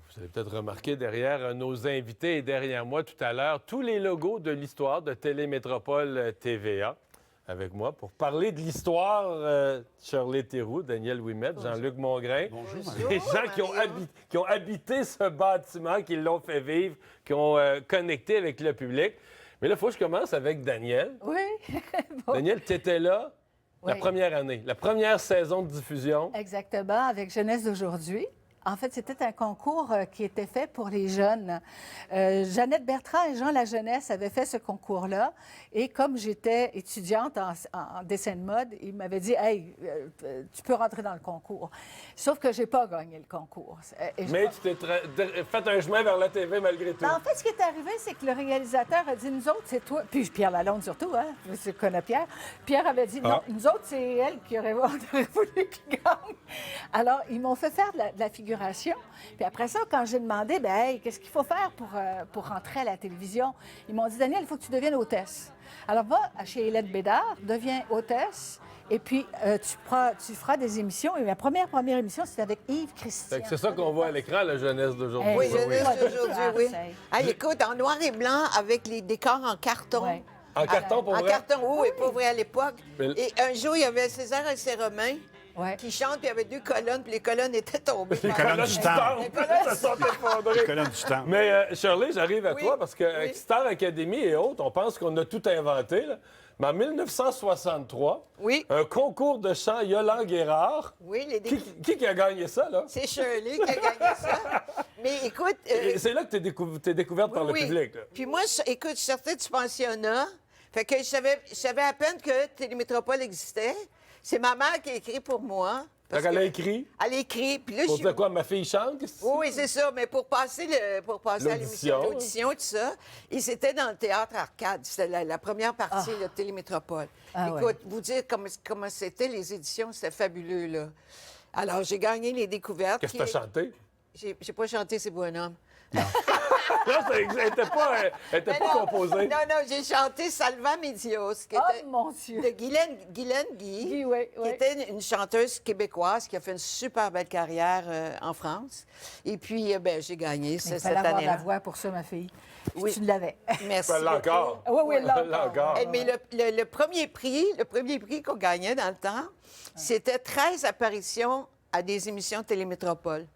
Vous avez peut-être remarqué derrière nos invités et derrière moi tout à l'heure, tous les logos de l'histoire de Télémétropole TVA. Avec moi pour parler de l'histoire, Shirley Théroux, Daniel Ouimet, Jean-Luc Mongrain. Bonjour. Les gens qui ont habité ce bâtiment, qui l'ont fait vivre, qui ont connecté avec le public. Mais là, il faut que je commence avec Daniel. Oui. Bon. Daniel, tu étais là la Oui. première année, la première saison de diffusion. Exactement, avec Jeunesse d'aujourd'hui. En fait, c'était un concours qui était fait pour les jeunes. Jeannette Bertrand et Jean La Jeunesse avaient fait ce concours-là. Et comme j'étais étudiante en dessin de mode, ils m'avaient dit « Hey, tu peux rentrer dans le concours. » Sauf que je n'ai pas gagné le concours. Mais tu t'es fait un chemin vers la TV malgré tout. En fait, ce qui est arrivé, c'est que le réalisateur a dit, nous autres, c'est toi. Puis Pierre Lalonde surtout, hein? Tu connais Pierre. Pierre avait dit, non, nous autres, c'est elle qui aurait voulu qu'il gagne. Alors, ils m'ont fait faire de la figuration. Puis après ça, quand j'ai demandé, ben, hey, qu'est-ce qu'il faut faire pour rentrer à la télévision? Ils m'ont dit, Daniel, il faut que tu deviennes hôtesse. Alors, va chez Hélène Bédard, deviens hôtesse. Et puis, tu feras des émissions. Et ma première émission, c'était avec Yves Christian. C'est ça qu'on voit à l'écran, la jeunesse d'aujourd'hui. Oui, Oui, jeunesse oui. d'aujourd'hui, oui. Ah, écoute, en noir et blanc, avec les décors en carton. Ouais. En carton, pour En vrai? carton, oui, pas vrai à l'époque. Mais- Et un jour, il y avait César et ses Romains Ouais. qui chantent, puis il y avait 2 colonnes, puis les colonnes étaient tombées. Les colonnes du temps. Les colonnes Ça sont effondrées. Colonne du temps. Mais Shirley, j'arrive à Oui, toi parce que avec oui. Star Academy et autres, on pense qu'on a tout inventé. Là. Mais en 1963, Oui. un concours de chant Yolande Guérard. Oui, les Qui a gagné ça, là? C'est Shirley qui a gagné ça. Mais écoute... Et c'est là que t'es découverte par le oui. public. Là. Puis moi, écoute, je sortais du pensionnat. Fait que je savais à peine que Télémétropole existait. C'est ma mère qui a écrit pour moi. Fait qu'elle a écrit. Elle a écrit, puis là, Pour je dire quoi, ma fille chante? qu'est-ce que c'est? Oui, c'est ça, mais pour passer à l'émission, l'audition, tout ça, et c'était dans le théâtre Arcade. C'était la première partie de Télémétropole. Ah, écoute, vous dire comment c'était les éditions, c'était fabuleux, là. Alors, j'ai gagné les découvertes. Qu'est-ce que t'as chanté? J'ai pas chanté C'est bonhomme. Non, elle n'était pas composée. Non, j'ai chanté Salva Medios, qui Oh, était mon Dieu! de Guylaine Guy, Guy, oui, qui oui. était une chanteuse québécoise qui a fait une super belle carrière en France. Et puis, j'ai gagné Il cette fallait avoir année-là. la voix pour ça, ma fille. Oui. Tu l'avais. Merci. Elle l'a encore. Oui, oui, là. Elle l'a encore. Mais le premier prix qu'on gagnait dans le temps, c'était 13 apparitions à des émissions de Télémétropole.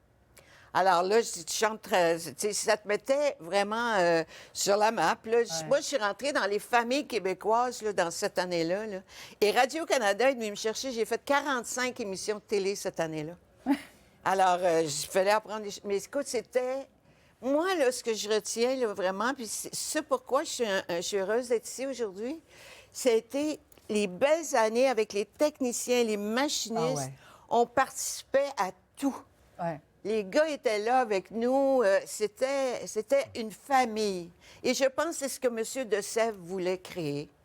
Alors là, je dis, tu chantes 13. Tu sais, ça te mettait vraiment sur la map. Là. Moi, je suis rentrée dans les familles québécoises là, dans cette année-là. Là. Et Radio-Canada est venu me chercher. J'ai fait 45 émissions de télé cette année-là. Alors, il fallait apprendre des choses. Mais écoute, c'était... Moi, là, ce que je retiens là, vraiment, puis c'est ce pourquoi je suis heureuse d'être ici aujourd'hui, c'était les belles années avec les techniciens, les machinistes. Ah ouais. On participait à tout. Ouais. Les gars étaient là avec nous. C'était une famille. Et je pense que c'est ce que M. De Sèvres voulait créer.